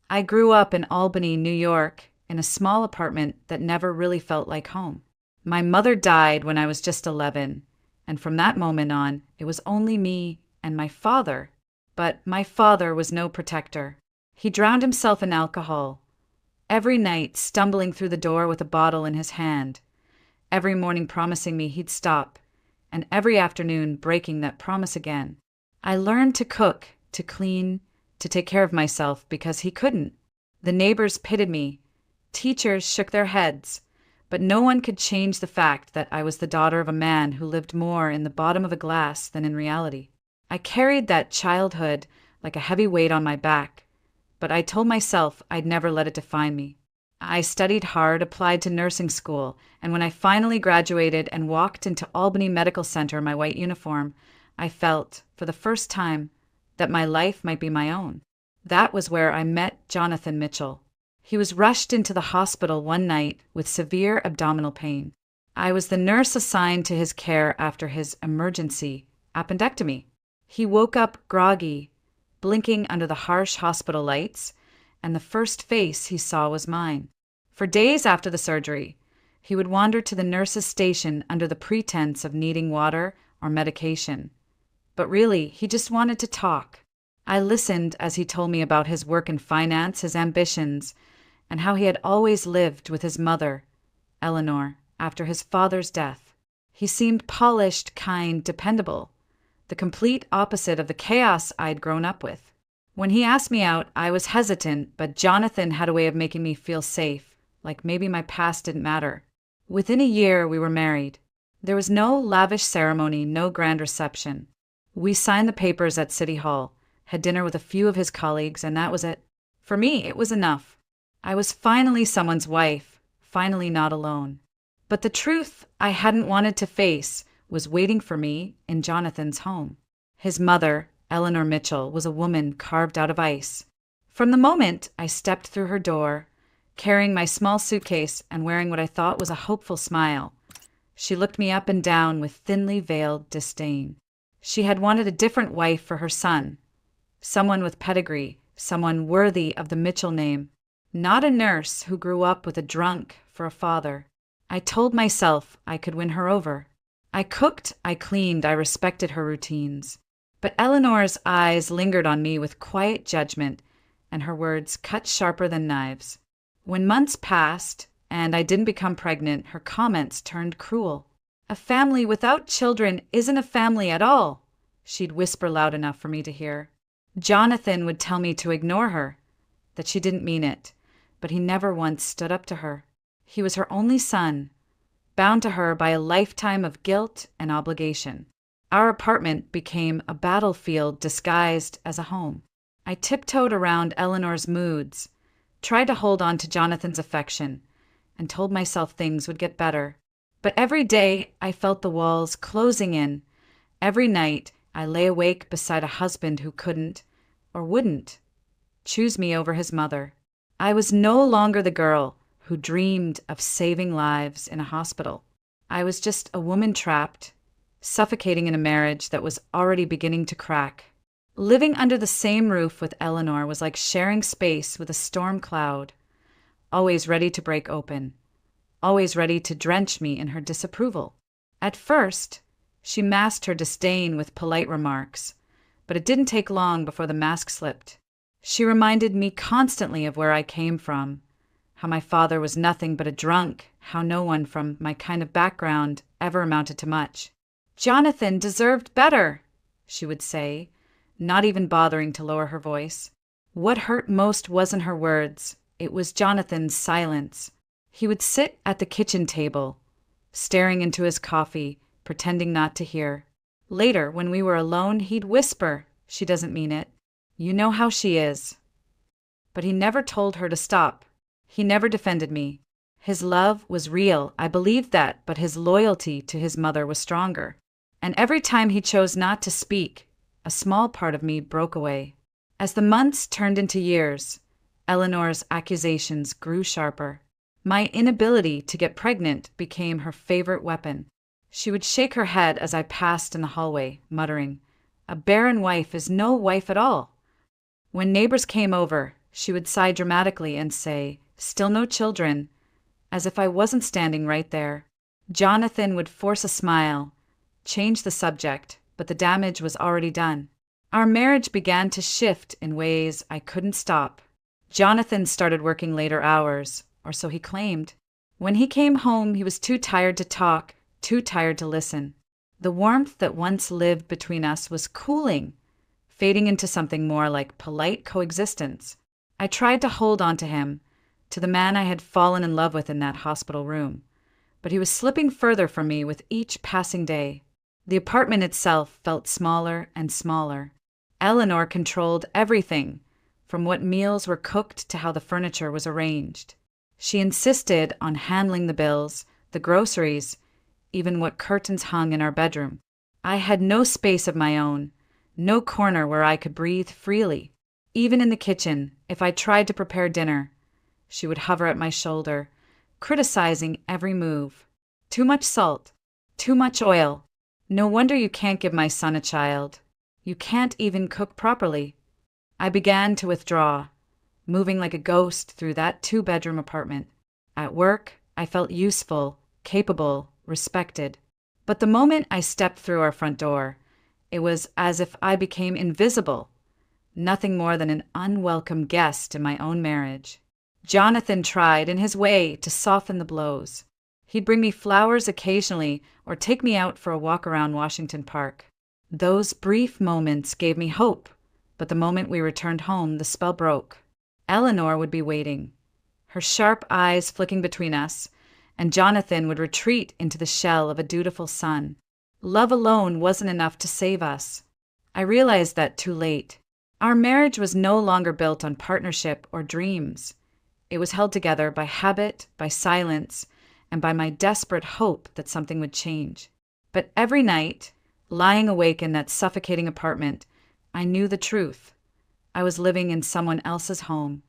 I grew up in Albany, New York, in a small apartment that never really felt like home. My mother died when I was just 11, and from that moment on, it was only me and my father. But my father was no protector. He drowned himself in alcohol, every night stumbling through the door with a bottle in his hand, every morning promising me he'd stop, and every afternoon breaking that promise again. I learned to cook, to clean, to take care of myself because he couldn't. The neighbors pitied me. Teachers shook their heads, but no one could change the fact that I was the daughter of a man who lived more in the bottom of a glass than in reality. I carried that childhood like a heavy weight on my back, but I told myself I'd never let it define me. I studied hard, applied to nursing school, and when I finally graduated and walked into Albany Medical Center in my white uniform, I felt, for the first time, that my life might be my own. That was where I met Jonathan Mitchell. He was rushed into the hospital one night with severe abdominal pain. I was the nurse assigned to his care after his emergency appendectomy. He woke up groggy, blinking under the harsh hospital lights, and the first face he saw was mine. For days after the surgery, he would wander to the nurse's station under the pretense of needing water or medication. But really, he just wanted to talk. I listened as he told me about his work in finance, his ambitions, and how he had always lived with his mother, Eleanor, after his father's death. He seemed polished, kind, dependable, the complete opposite of the chaos I'd grown up with. When he asked me out, I was hesitant, but Jonathan had a way of making me feel safe, like maybe my past didn't matter. Within a year, we were married. There was no lavish ceremony, no grand reception. We signed the papers at City Hall, had dinner with a few of his colleagues, and that was it. For me, it was enough. I was finally someone's wife, finally not alone. But the truth I hadn't wanted to face was waiting for me in Jonathan's home. His mother, Eleanor Mitchell, was a woman carved out of ice. From the moment I stepped through her door, carrying my small suitcase and wearing what I thought was a hopeful smile, she looked me up and down with thinly veiled disdain. She had wanted a different wife for her son, someone with pedigree, someone worthy of the Mitchell name, not a nurse who grew up with a drunk for a father. I told myself I could win her over. I cooked, I cleaned, I respected her routines. But Eleanor's eyes lingered on me with quiet judgment, and her words cut sharper than knives. When months passed, and I didn't become pregnant, her comments turned cruel. "A family without children isn't a family at all," she'd whisper loud enough for me to hear. Jonathan would tell me to ignore her, that she didn't mean it, but he never once stood up to her. He was her only son, bound to her by a lifetime of guilt and obligation. Our apartment became a battlefield disguised as a home. I tiptoed around Eleanor's moods, tried to hold on to Jonathan's affection, and told myself things would get better. But every day I felt the walls closing in. Every night I lay awake beside a husband who couldn't, or wouldn't, choose me over his mother. I was no longer the girl who dreamed of saving lives in a hospital. I was just a woman trapped, suffocating in a marriage that was already beginning to crack. Living under the same roof with Eleanor was like sharing space with a storm cloud, always ready to break open, always ready to drench me in her disapproval. At first, she masked her disdain with polite remarks, but it didn't take long before the mask slipped. She reminded me constantly of where I came from, how my father was nothing but a drunk, how no one from my kind of background ever amounted to much. "Jonathan deserved better," she would say, not even bothering to lower her voice. What hurt most wasn't her words, it was Jonathan's silence. He would sit at the kitchen table, staring into his coffee, pretending not to hear. Later, when we were alone, he'd whisper, "She doesn't mean it. You know how she is." But he never told her to stop. He never defended me. His love was real, I believed that, but his loyalty to his mother was stronger. And every time he chose not to speak, a small part of me broke away. As the months turned into years, Eleanor's accusations grew sharper. My inability to get pregnant became her favorite weapon. She would shake her head as I passed in the hallway, muttering, "A barren wife is no wife at all." When neighbors came over, She would sigh dramatically and say, "Still no children," as if I wasn't standing right there. Jonathan would force a smile, change the subject, but the damage was already done. Our marriage began to shift in ways I couldn't stop. Jonathan started working later hours, or so he claimed. When he came home, he was too tired to talk, too tired to listen. The warmth that once lived between us was cooling, fading into something more like polite coexistence. I tried to hold on to him, to the man I had fallen in love with in that hospital room, but he was slipping further from me with each passing day. The apartment itself felt smaller and smaller. Eleanor controlled everything, from what meals were cooked to how the furniture was arranged. She insisted on handling the bills, the groceries, even what curtains hung in our bedroom. I had no space of my own, no corner where I could breathe freely. Even in the kitchen, if I tried to prepare dinner, she would hover at my shoulder, criticizing every move. Too much salt, too much oil. No wonder you can't give my son a child. You can't even cook properly. I began to withdraw, moving like a ghost through that two-bedroom apartment. At work, I felt useful, capable, respected. But the moment I stepped through our front door, it was as if I became invisible, nothing more than an unwelcome guest in my own marriage. Jonathan tried, in his way, to soften the blows. He'd bring me flowers occasionally or take me out for a walk around Washington Park. Those brief moments gave me hope, but the moment we returned home, the spell broke. Eleanor would be waiting, her sharp eyes flicking between us, and Jonathan would retreat into the shell of a dutiful son. Love alone wasn't enough to save us. I realized that too late. Our marriage was no longer built on partnership or dreams. It was held together by habit, by silence, and by my desperate hope that something would change. But every night, lying awake in that suffocating apartment, I knew the truth. I was living in someone else's home,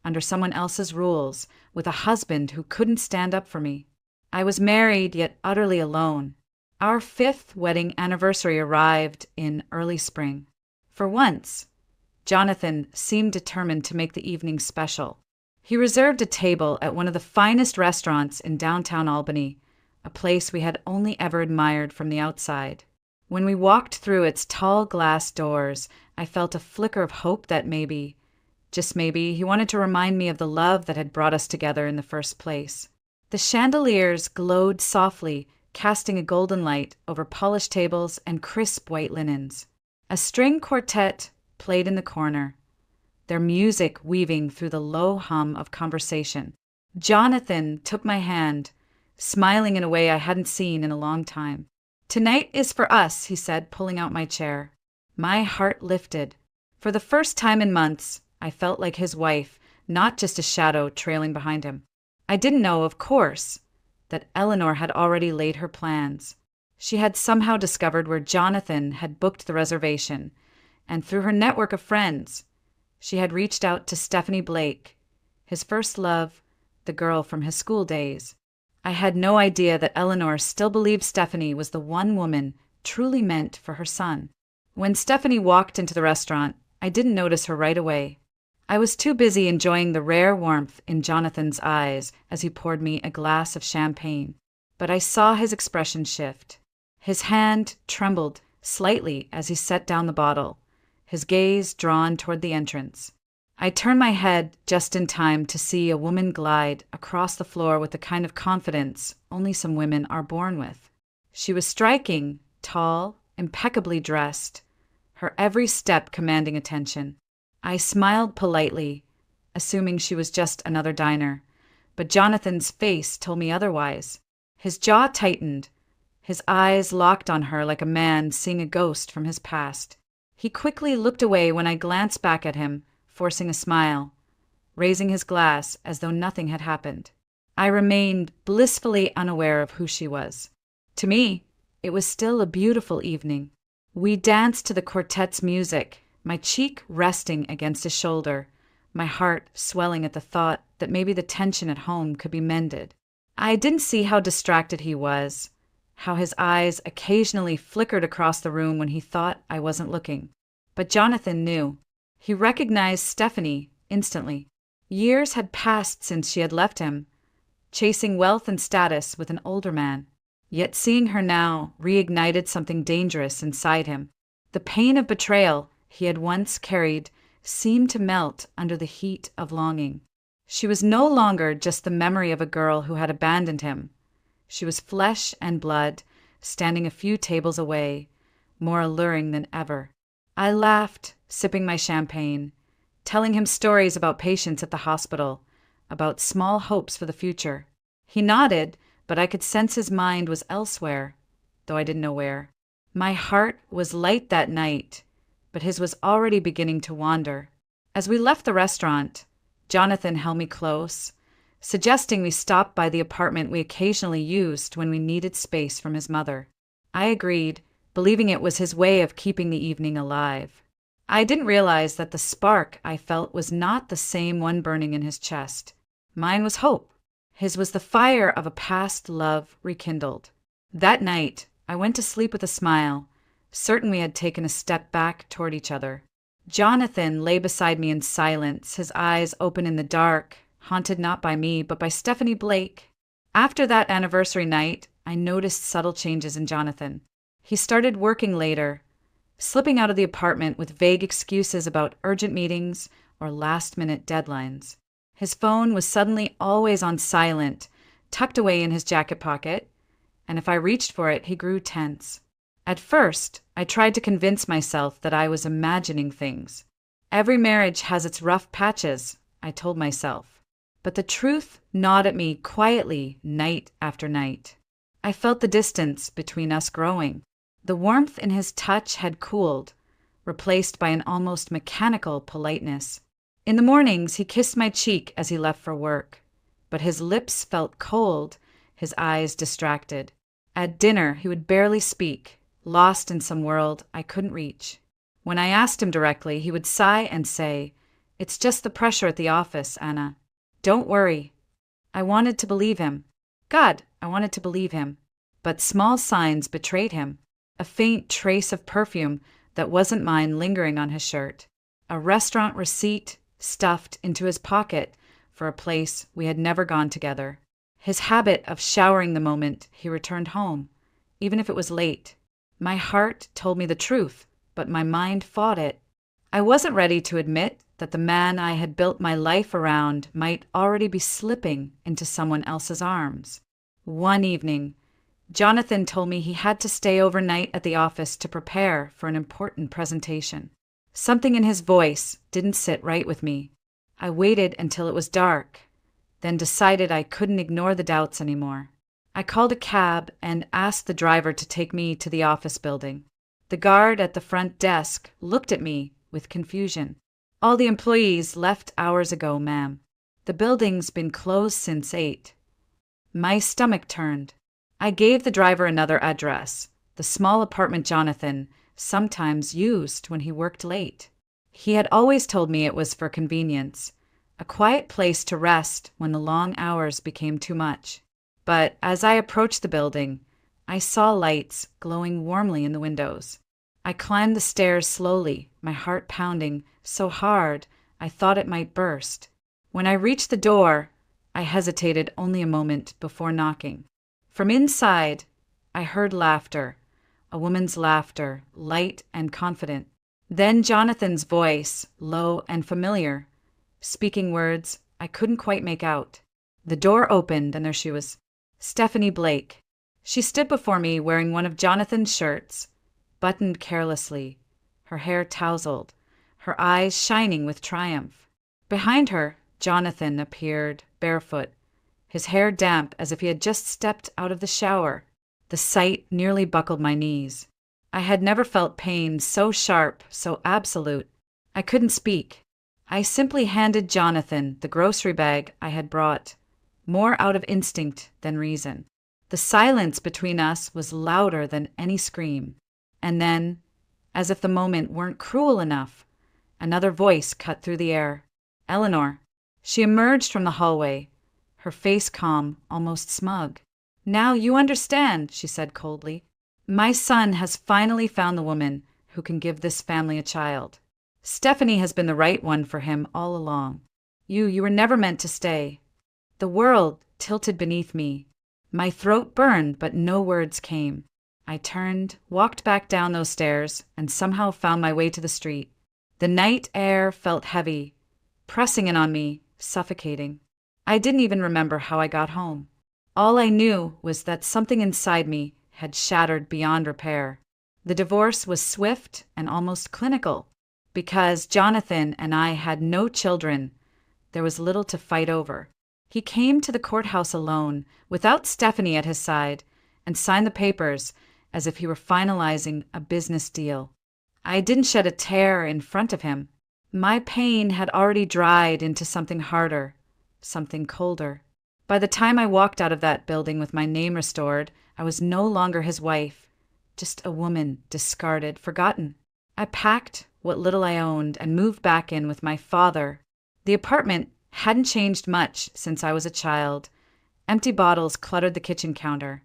under someone else's rules, with a husband who couldn't stand up for me. I was married, yet utterly alone. Our 5th wedding anniversary arrived in early spring. For once, Jonathan seemed determined to make the evening special. He reserved a table at one of the finest restaurants in downtown Albany, a place we had only ever admired from the outside. When we walked through its tall glass doors, I felt a flicker of hope that maybe, just maybe, he wanted to remind me of the love that had brought us together in the first place. The chandeliers glowed softly, casting a golden light over polished tables and crisp white linens. A string quartet played in the corner, their music weaving through the low hum of conversation. Jonathan took my hand, smiling in a way I hadn't seen in a long time. "Tonight is for us," he said, pulling out my chair. My heart lifted. For the first time in months, I felt like his wife, not just a shadow trailing behind him. I didn't know, of course, that Eleanor had already laid her plans. She had somehow discovered where Jonathan had booked the reservation, and through her network of friends, she had reached out to Stephanie Blake, his first love, the girl from his school days. I had no idea that Eleanor still believed Stephanie was the one woman truly meant for her son. When Stephanie walked into the restaurant, I didn't notice her right away. I was too busy enjoying the rare warmth in Jonathan's eyes as he poured me a glass of champagne. But I saw his expression shift. His hand trembled slightly as he set down the bottle, his gaze drawn toward the entrance. I turned my head just in time to see a woman glide across the floor with the kind of confidence only some women are born with. She was striking, tall, impeccably dressed, her every step commanding attention. I smiled politely, assuming she was just another diner, but Jonathan's face told me otherwise. His jaw tightened, his eyes locked on her like a man seeing a ghost from his past. He quickly looked away when I glanced back at him, forcing a smile, raising his glass as though nothing had happened. I remained blissfully unaware of who she was. To me, it was still a beautiful evening. We danced to the quartet's music, my cheek resting against his shoulder, my heart swelling at the thought that maybe the tension at home could be mended. I didn't see how distracted he was, how his eyes occasionally flickered across the room when he thought I wasn't looking. But Jonathan knew. He recognized Stephanie instantly. Years had passed since she had left him, chasing wealth and status with an older man. Yet seeing her now reignited something dangerous inside him. The pain of betrayal he had once carried seemed to melt under the heat of longing. She was no longer just the memory of a girl who had abandoned him. She was flesh and blood, standing a few tables away, more alluring than ever. I laughed, sipping my champagne, telling him stories about patients at the hospital, about small hopes for the future. He nodded, but I could sense his mind was elsewhere, though I didn't know where. My heart was light that night, but his was already beginning to wander. As we left the restaurant, Jonathan held me close, suggesting we stop by the apartment we occasionally used when we needed space from his mother. I agreed, believing it was his way of keeping the evening alive. I didn't realize that the spark I felt was not the same one burning in his chest. Mine was hope. His was the fire of a past love rekindled. That night, I went to sleep with a smile, certain we had taken a step back toward each other. Jonathan lay beside me in silence, his eyes open in the dark, haunted not by me, but by Stephanie Blake. After that anniversary night, I noticed subtle changes in Jonathan. He started working later, slipping out of the apartment with vague excuses about urgent meetings or last-minute deadlines. His phone was suddenly always on silent, tucked away in his jacket pocket, and if I reached for it, he grew tense. At first, I tried to convince myself that I was imagining things. Every marriage has its rough patches, I told myself. But the truth gnawed at me quietly night after night. I felt the distance between us growing. The warmth in his touch had cooled, replaced by an almost mechanical politeness. In the mornings, he kissed my cheek as he left for work, but his lips felt cold, his eyes distracted. At dinner, he would barely speak, lost in some world I couldn't reach. When I asked him directly, he would sigh and say, "It's just the pressure at the office, Anna. Don't worry." I wanted to believe him. God, I wanted to believe him. But small signs betrayed him. A faint trace of perfume that wasn't mine lingering on his shirt. A restaurant receipt stuffed into his pocket for a place we had never gone together. His habit of showering the moment he returned home, even if it was late. My heart told me the truth, but my mind fought it. I wasn't ready to admit that the man I had built my life around might already be slipping into someone else's arms. One evening, Jonathan told me he had to stay overnight at the office to prepare for an important presentation. Something in his voice didn't sit right with me. I waited until it was dark, then decided I couldn't ignore the doubts anymore. I called a cab and asked the driver to take me to the office building. The guard at the front desk looked at me with confusion. "All the employees left hours ago, ma'am. The building's been closed since 8. My stomach turned. I gave the driver another address, the small apartment Jonathan sometimes used when he worked late. He had always told me it was for convenience, a quiet place to rest when the long hours became too much. But as I approached the building, I saw lights glowing warmly in the windows. I climbed the stairs slowly, my heart pounding so hard I thought it might burst. When I reached the door, I hesitated only a moment before knocking. From inside, I heard laughter, a woman's laughter, light and confident. Then Jonathan's voice, low and familiar, speaking words I couldn't quite make out. The door opened and there she was, Stephanie Blake. She stood before me wearing one of Jonathan's shirts, buttoned carelessly, her hair tousled, her eyes shining with triumph. Behind her, Jonathan appeared, barefoot, his hair damp as if he had just stepped out of the shower. The sight nearly buckled my knees. I had never felt pain so sharp, so absolute. I couldn't speak. I simply handed Jonathan the grocery bag I had brought, more out of instinct than reason. The silence between us was louder than any scream. And then, as if the moment weren't cruel enough, another voice cut through the air. Eleanor. She emerged from the hallway, her face calm, almost smug. "Now you understand," she said coldly. "My son has finally found the woman who can give this family a child." Stephanie has been the right one for him all along. You were never meant to stay." The world tilted beneath me. My throat burned, but no words came. I turned, walked back down those stairs, and somehow found my way to the street. The night air felt heavy, pressing in on me, suffocating. I didn't even remember how I got home. All I knew was that something inside me had shattered beyond repair. The divorce was swift and almost clinical. Because Jonathan and I had no children, there was little to fight over. He came to the courthouse alone, without Stephanie at his side, and signed the papers as if he were finalizing a business deal. I didn't shed a tear in front of him. My pain had already dried into something harder, something colder. By the time I walked out of that building with my name restored, I was no longer his wife, just a woman, discarded, forgotten. I packed what little I owned and moved back in with my father. The apartment hadn't changed much since I was a child. Empty bottles cluttered the kitchen counter,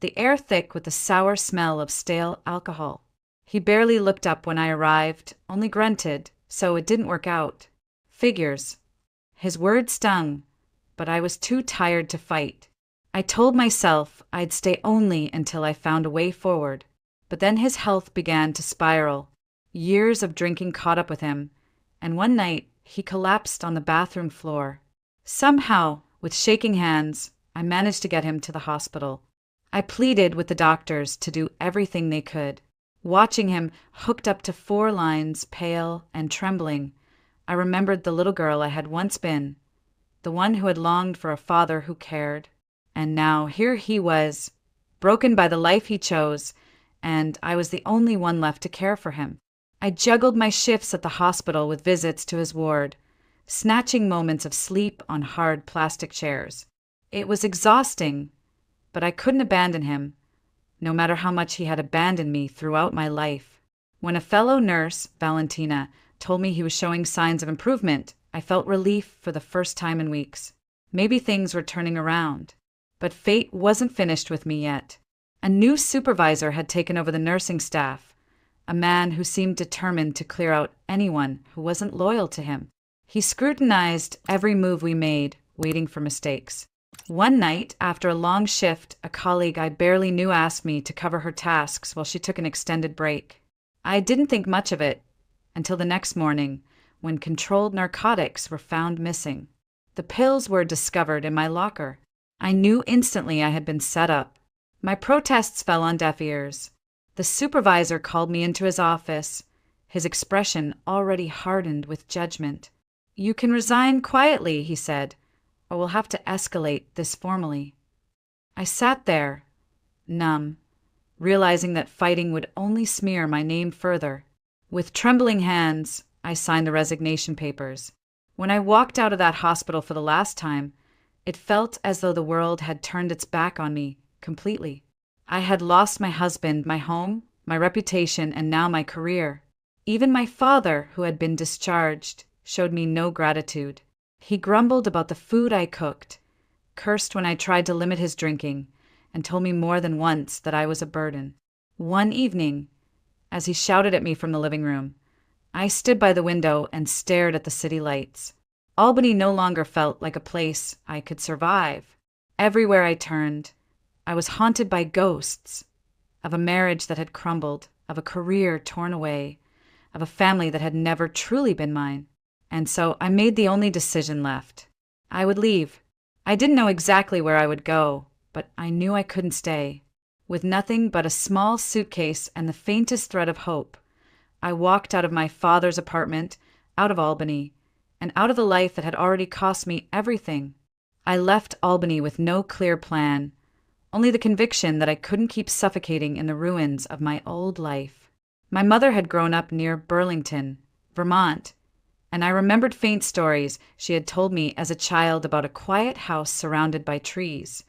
the air thick with the sour smell of stale alcohol. He barely looked up when I arrived, only grunted, so it didn't work out. Figures. His words stung, but I was too tired to fight. I told myself I'd stay only until I found a way forward. But then his health began to spiral. Years of drinking caught up with him, and one night he collapsed on the bathroom floor. Somehow, with shaking hands, I managed to get him to the hospital. I pleaded with the doctors to do everything they could. Watching him hooked up to 4 lines, pale and trembling, I remembered the little girl I had once been, the one who had longed for a father who cared. And now here he was, broken by the life he chose, and I was the only one left to care for him. I juggled my shifts at the hospital with visits to his ward, snatching moments of sleep on hard plastic chairs. It was exhausting, but I couldn't abandon him, no matter how much he had abandoned me throughout my life. When a fellow nurse, Valentina, told me he was showing signs of improvement, I felt relief for the first time in weeks. Maybe things were turning around. But fate wasn't finished with me yet. A new supervisor had taken over the nursing staff, a man who seemed determined to clear out anyone who wasn't loyal to him. He scrutinized every move we made, waiting for mistakes. One night, after a long shift, a colleague I barely knew asked me to cover her tasks while she took an extended break. I didn't think much of it until the next morning, when controlled narcotics were found missing. The pills were discovered in my locker. I knew instantly I had been set up. My protests fell on deaf ears. The supervisor called me into his office, his expression already hardened with judgment. "You can resign quietly," he said, "or we'll have to escalate this formally." I sat there, numb, realizing that fighting would only smear my name further. With trembling hands, I signed the resignation papers. When I walked out of that hospital for the last time, it felt as though the world had turned its back on me completely. I had lost my husband, my home, my reputation, and now my career. Even my father, who had been discharged, showed me no gratitude. He grumbled about the food I cooked, cursed when I tried to limit his drinking, and told me more than once that I was a burden. One evening, as he shouted at me from the living room, I stood by the window and stared at the city lights. Albany no longer felt like a place I could survive. Everywhere I turned, I was haunted by ghosts, of a marriage that had crumbled, of a career torn away, of a family that had never truly been mine. And so I made the only decision left. I would leave. I didn't know exactly where I would go, but I knew I couldn't stay. With nothing but a small suitcase and the faintest thread of hope, I walked out of my father's apartment, out of Albany, and out of the life that had already cost me everything. I left Albany with no clear plan, only the conviction that I couldn't keep suffocating in the ruins of my old life. My mother had grown up near Burlington, Vermont, and I remembered faint stories she had told me as a child about a quiet house surrounded by trees,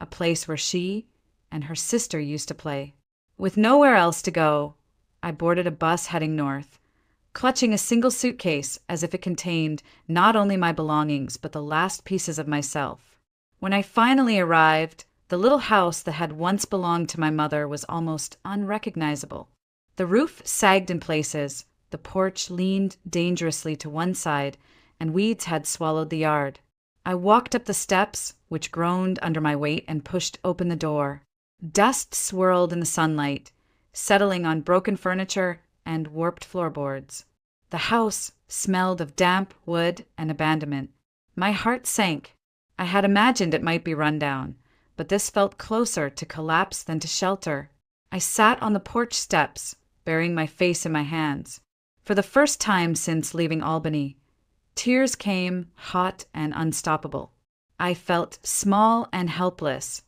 a place where she and her sister used to play. With nowhere else to go, I boarded a bus heading north, clutching a single suitcase as if it contained not only my belongings but the last pieces of myself. When I finally arrived, the little house that had once belonged to my mother was almost unrecognizable. The roof sagged in places, The porch leaned dangerously to one side, and weeds had swallowed the yard. I walked up the steps, which groaned under my weight, and pushed open the door. Dust swirled in the sunlight, settling on broken furniture and warped floorboards. The house smelled of damp wood and abandonment. My heart sank. I had imagined it might be run down, but this felt closer to collapse than to shelter. I sat on the porch steps, burying my face in my hands. For the first time since leaving Albany, tears came, hot and unstoppable. I felt small and helpless,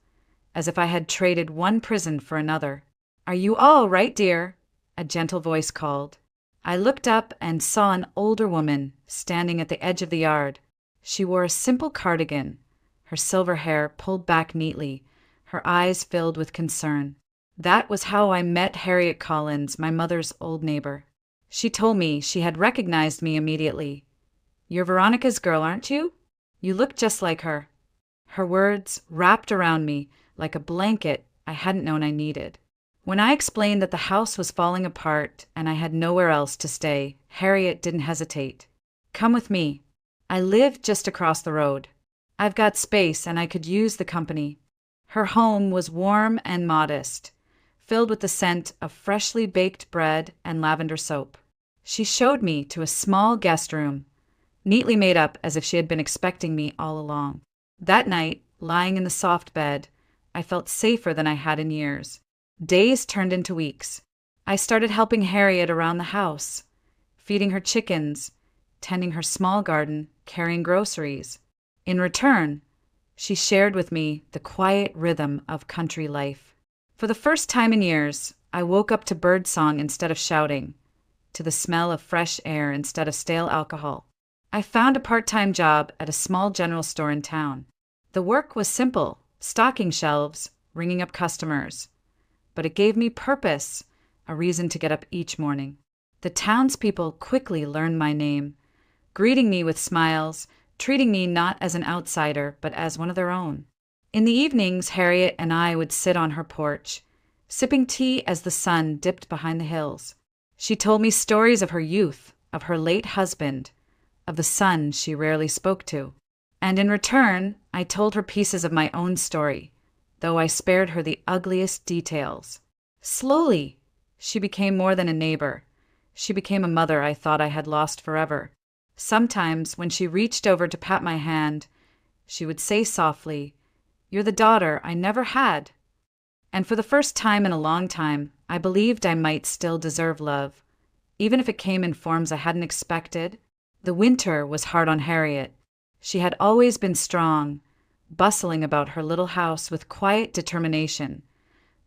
as if I had traded one prison for another. "Are you all right, dear?" a gentle voice called. I looked up and saw an older woman standing at the edge of the yard. She wore a simple cardigan, her silver hair pulled back neatly, her eyes filled with concern. That was how I met Harriet Collins, my mother's old neighbor. She told me she had recognized me immediately. "You're Veronica's girl, aren't you? You look just like her." Her words wrapped around me like a blanket I hadn't known I needed. When I explained that the house was falling apart and I had nowhere else to stay, Harriet didn't hesitate. "Come with me. I live just across the road. I've got space and I could use the company." Her home was warm and modest, filled with the scent of freshly baked bread and lavender soap. She showed me to a small guest room, neatly made up as if she had been expecting me all along. That night, lying in the soft bed, I felt safer than I had in years. Days turned into weeks. I started helping Harriet around the house, feeding her chickens, tending her small garden, carrying groceries. In return, she shared with me the quiet rhythm of country life. For the first time in years, I woke up to birdsong instead of shouting, to the smell of fresh air instead of stale alcohol. I found a part-time job at a small general store in town. The work was simple, stocking shelves, ringing up customers. But it gave me purpose, a reason to get up each morning. The townspeople quickly learned my name, greeting me with smiles, treating me not as an outsider, but as one of their own. In the evenings, Harriet and I would sit on her porch, sipping tea as the sun dipped behind the hills. She told me stories of her youth, of her late husband, of the son she rarely spoke to. And in return, I told her pieces of my own story, though I spared her the ugliest details. Slowly, she became more than a neighbor. She became a mother I thought I had lost forever. Sometimes, when she reached over to pat my hand, she would say softly, "You're the daughter I never had." And for the first time in a long time, I believed I might still deserve love, even if it came in forms I hadn't expected. The winter was hard on Harriet. She had always been strong, bustling about her little house with quiet determination,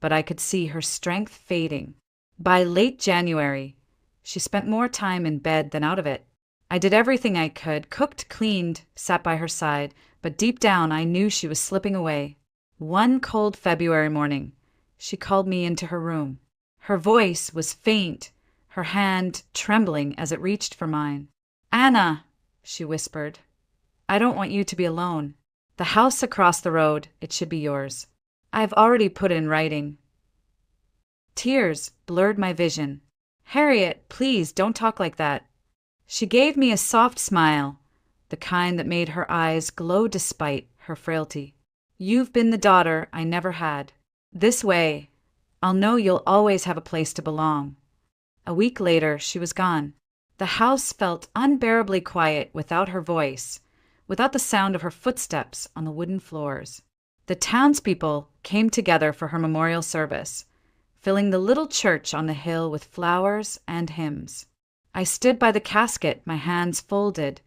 but I could see her strength fading. By late January, she spent more time in bed than out of it. I did everything I could, cooked, cleaned, sat by her side, but deep down I knew she was slipping away. One cold February morning, she called me into her room. Her voice was faint, her hand trembling as it reached for mine. "Anna," she whispered, "I don't want you to be alone. The house across the road, it should be yours. I've already put it in writing." Tears blurred my vision. "Harriet, please don't talk like that." She gave me a soft smile, the kind that made her eyes glow despite her frailty. "You've been the daughter I never had. This way, I'll know you'll always have a place to belong." A week later, she was gone. The house felt unbearably quiet without her voice, without the sound of her footsteps on the wooden floors. The townspeople came together for her memorial service, filling the little church on the hill with flowers and hymns. I stood by the casket, my hands folded,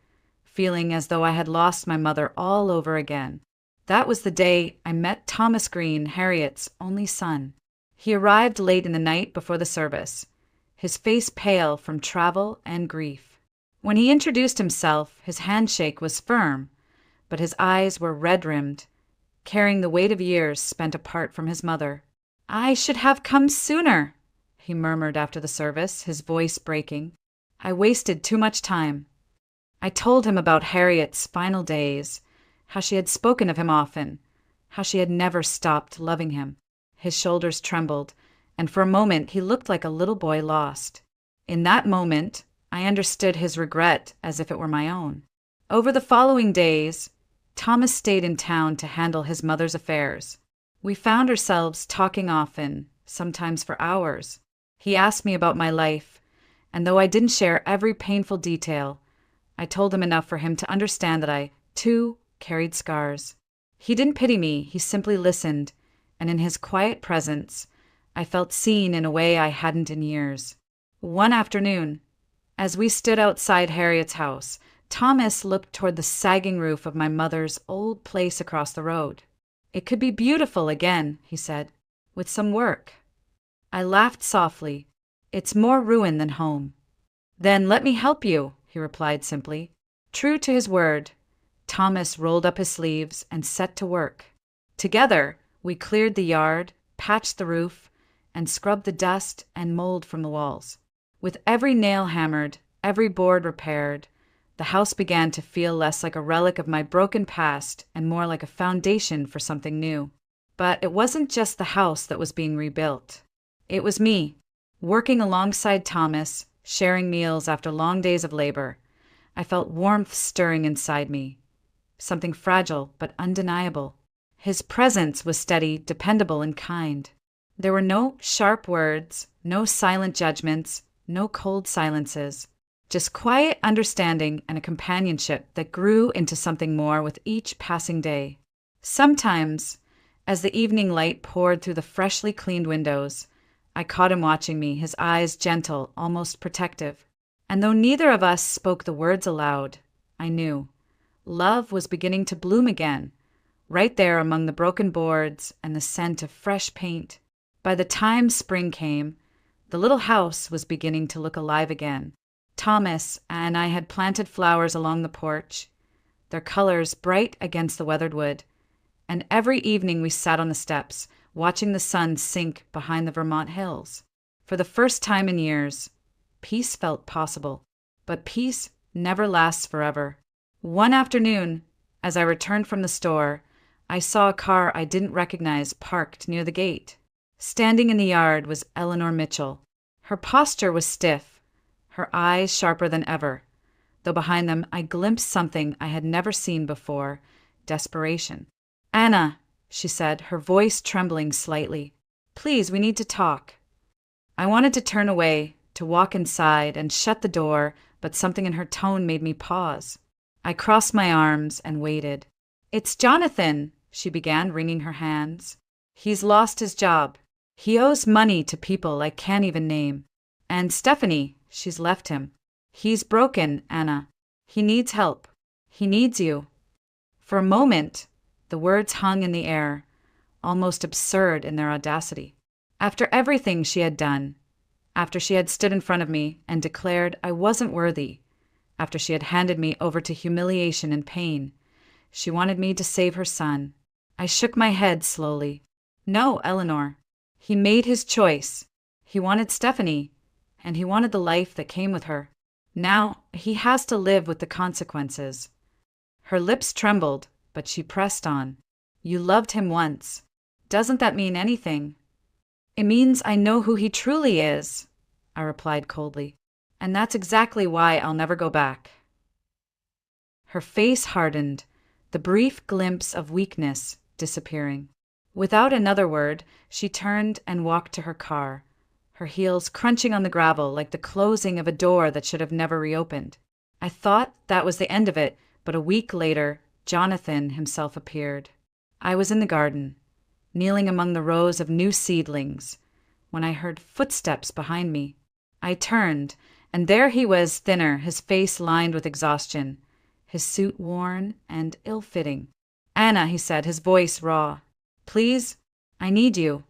feeling as though I had lost my mother all over again. That was the day I met Thomas Green, Harriet's only son. He arrived late in the night before the service, his face pale from travel and grief. When he introduced himself, his handshake was firm, but his eyes were red-rimmed, carrying the weight of years spent apart from his mother. "I should have come sooner," he murmured after the service, his voice breaking. "I wasted too much time." I told him about Harriet's final days, how she had spoken of him often, how she had never stopped loving him. His shoulders trembled, and for a moment he looked like a little boy lost. In that moment, I understood his regret as if it were my own. Over the following days, Thomas stayed in town to handle his mother's affairs. We found ourselves talking often, sometimes for hours. He asked me about my life, and though I didn't share every painful detail, I told him enough for him to understand that I, too, carried scars. He didn't pity me, he simply listened, and in his quiet presence, I felt seen in a way I hadn't in years. One afternoon, as we stood outside Harriet's house, Thomas looked toward the sagging roof of my mother's old place across the road. "It could be beautiful again," he said, "with some work." I laughed softly. "It's more ruin than home." "Then let me help you," he replied simply. True to his word, Thomas rolled up his sleeves and set to work. Together, we cleared the yard, patched the roof, and scrubbed the dust and mold from the walls. With every nail hammered, every board repaired, the house began to feel less like a relic of my broken past and more like a foundation for something new. But it wasn't just the house that was being rebuilt. It was me, working alongside Thomas, sharing meals after long days of labor. I felt warmth stirring inside me, something fragile but undeniable. His presence was steady, dependable, and kind. There were no sharp words, no silent judgments, no cold silences. Just quiet understanding and a companionship that grew into something more with each passing day. Sometimes, as the evening light poured through the freshly cleaned windows, I caught him watching me, his eyes gentle, almost protective. And though neither of us spoke the words aloud, I knew. Love was beginning to bloom again, right there among the broken boards and the scent of fresh paint. By the time spring came, the little house was beginning to look alive again. Thomas and I had planted flowers along the porch, their colors bright against the weathered wood, and every evening we sat on the steps, watching the sun sink behind the Vermont hills. For the first time in years, peace felt possible, but peace never lasts forever. One afternoon, as I returned from the store, I saw a car I didn't recognize parked near the gate. Standing in the yard was Eleanor Mitchell. Her posture was stiff, her eyes sharper than ever, though behind them I glimpsed something I had never seen before, desperation. "Anna," she said, her voice trembling slightly, "please, we need to talk." I wanted to turn away, to walk inside and shut the door, but something in her tone made me pause. I crossed my arms and waited. "It's Jonathan," she began, wringing her hands. "He's lost his job. He owes money to people I can't even name. And Stephanie, she's left him. He's broken, Anna. He needs help. He needs you." For a moment, the words hung in the air, almost absurd in their audacity. After everything she had done, after she had stood in front of me and declared I wasn't worthy, after she had handed me over to humiliation and pain, she wanted me to save her son. I shook my head slowly. "No, Eleanor. He made his choice. He wanted Stephanie, and he wanted the life that came with her. Now he has to live with the consequences." Her lips trembled, but she pressed on. "You loved him once. Doesn't that mean anything?" "It means I know who he truly is," I replied coldly. "And that's exactly why I'll never go back." Her face hardened, the brief glimpse of weakness disappearing. Without another word, she turned and walked to her car, her heels crunching on the gravel like the closing of a door that should have never reopened. I thought that was the end of it, but a week later, Jonathan himself appeared. I was in the garden, kneeling among the rows of new seedlings, when I heard footsteps behind me. I turned, and there he was, thinner, his face lined with exhaustion, his suit worn and ill-fitting. "Anna," he said, his voice raw. "Please, I need you."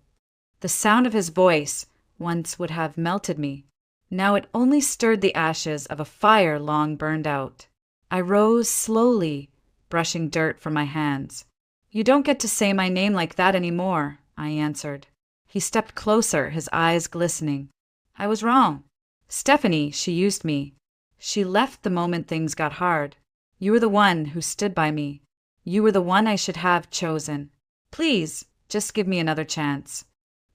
The sound of his voice once would have melted me. Now it only stirred the ashes of a fire long burned out. I rose slowly, brushing dirt from my hands. "You don't get to say my name like that anymore," I answered. He stepped closer, his eyes glistening. "I was wrong. Stephanie, she used me. She left the moment things got hard. You were the one who stood by me. You were the one I should have chosen. Please, just give me another chance."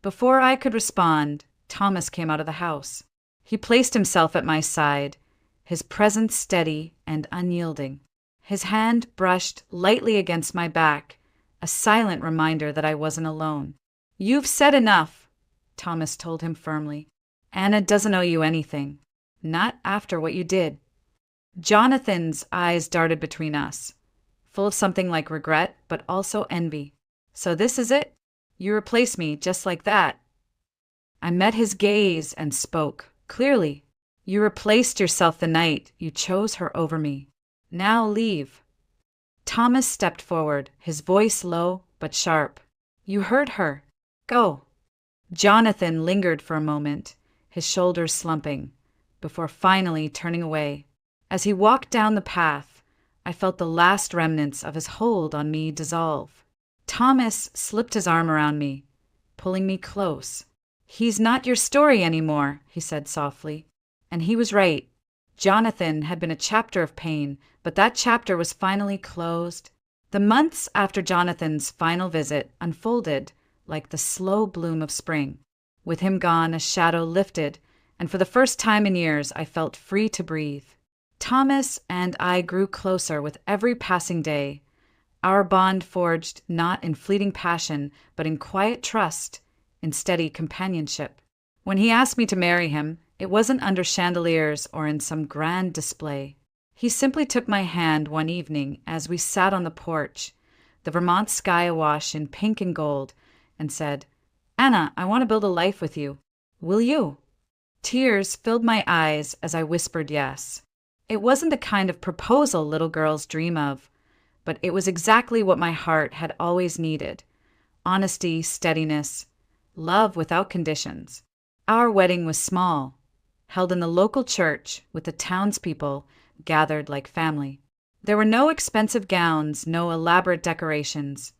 Before I could respond, Thomas came out of the house. He placed himself at my side, his presence steady and unyielding. His hand brushed lightly against my back, a silent reminder that I wasn't alone. "You've said enough," Thomas told him firmly. "Anna doesn't owe you anything. Not after what you did." Jonathan's eyes darted between us, full of something like regret, but also envy. "So this is it? You replace me just like that?" I met his gaze and spoke, clearly. "You replaced yourself the night you chose her over me. Now leave." Thomas stepped forward, his voice low but sharp. "You heard her. Go." Jonathan lingered for a moment, his shoulders slumping, before finally turning away. As he walked down the path, I felt the last remnants of his hold on me dissolve. Thomas slipped his arm around me, pulling me close. "He's not your story anymore," he said softly. And he was right. Jonathan had been a chapter of pain, but that chapter was finally closed. The months after Jonathan's final visit unfolded like the slow bloom of spring. With him gone, a shadow lifted, and for the first time in years I felt free to breathe. Thomas and I grew closer with every passing day, our bond forged not in fleeting passion, but in quiet trust, in steady companionship. When he asked me to marry him, it wasn't under chandeliers or in some grand display. He simply took my hand one evening as we sat on the porch, the Vermont sky awash in pink and gold, and said, "Anna, I want to build a life with you. Will you?" Tears filled my eyes as I whispered yes. It wasn't the kind of proposal little girls dream of, but it was exactly what my heart had always needed. Honesty, steadiness, love without conditions. Our wedding was small, held in the local church with the townspeople gathered like family. There were no expensive gowns, no elaborate decorations,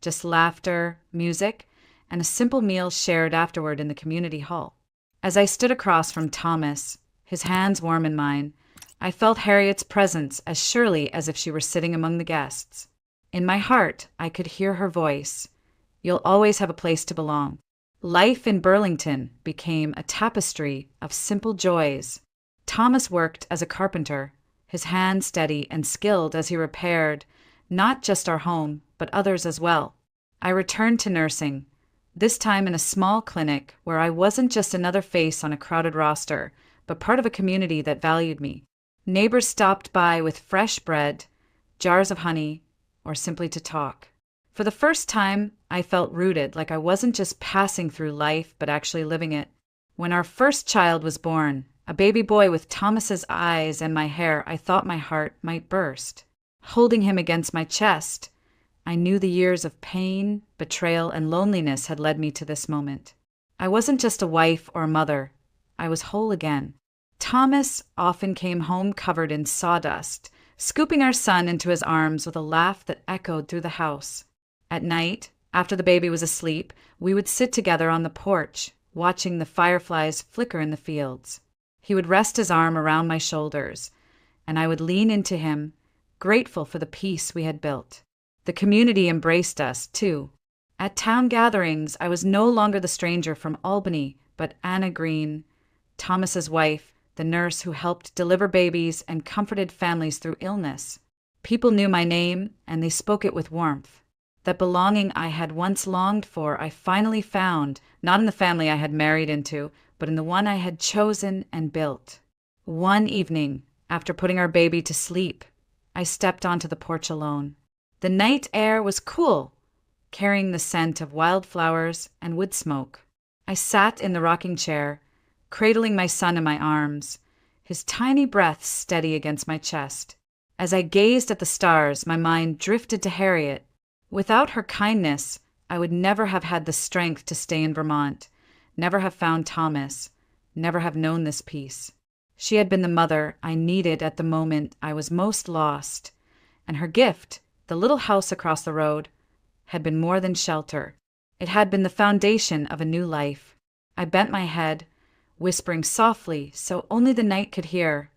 just laughter, music, and a simple meal shared afterward in the community hall. As I stood across from Thomas, his hands warm in mine, I felt Harriet's presence as surely as if she were sitting among the guests. In my heart, I could hear her voice. "You'll always have a place to belong." Life in Burlington became a tapestry of simple joys. Thomas worked as a carpenter, his hands steady and skilled as he repaired not just our home, but others as well. I returned to nursing, this time in a small clinic where I wasn't just another face on a crowded roster, but part of a community that valued me. Neighbors stopped by with fresh bread, jars of honey, or simply to talk. For the first time, I felt rooted, like I wasn't just passing through life, but actually living it. When our first child was born, a baby boy with Thomas's eyes and my hair, I thought my heart might burst. Holding him against my chest, I knew the years of pain, betrayal, and loneliness had led me to this moment. I wasn't just a wife or a mother. I was whole again. Thomas often came home covered in sawdust, scooping our son into his arms with a laugh that echoed through the house. At night, after the baby was asleep, we would sit together on the porch, watching the fireflies flicker in the fields. He would rest his arm around my shoulders, and I would lean into him, grateful for the peace we had built. The community embraced us, too. At town gatherings, I was no longer the stranger from Albany, but Anna Green, Thomas's wife, the nurse who helped deliver babies and comforted families through illness. People knew my name, and they spoke it with warmth. That belonging I had once longed for, I finally found, not in the family I had married into, but in the one I had chosen and built. One evening, after putting our baby to sleep, I stepped onto the porch alone. The night air was cool, carrying the scent of wildflowers and wood smoke. I sat in the rocking chair, cradling my son in my arms, his tiny breath steady against my chest. As I gazed at the stars, my mind drifted to Harriet. Without her kindness, I would never have had the strength to stay in Vermont, never have found Thomas, never have known this peace. She had been the mother I needed at the moment I was most lost, and her gift, the little house across the road, had been more than shelter. It had been the foundation of a new life. I bent my head, whispering softly so only the night could hear,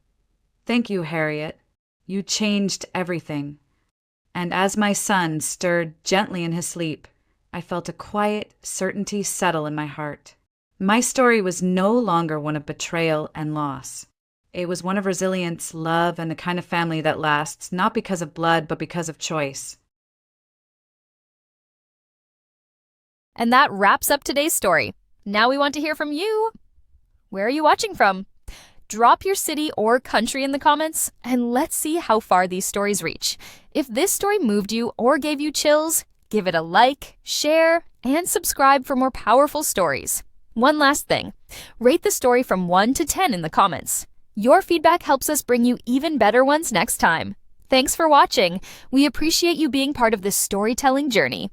"Thank you, Harriet. You changed everything." And as my son stirred gently in his sleep, I felt a quiet certainty settle in my heart. My story was no longer one of betrayal and loss. It was one of resilience, love, and the kind of family that lasts, not because of blood, but because of choice. And that wraps up today's story. Now we want to hear from you. Where are you watching from? Drop your city or country in the comments, and let's see how far these stories reach. If this story moved you or gave you chills, give it a like, share, and subscribe for more powerful stories. One last thing, rate the story from 1 to 10 in the comments. Your feedback helps us bring you even better ones next time. Thanks for watching. We appreciate you being part of this storytelling journey.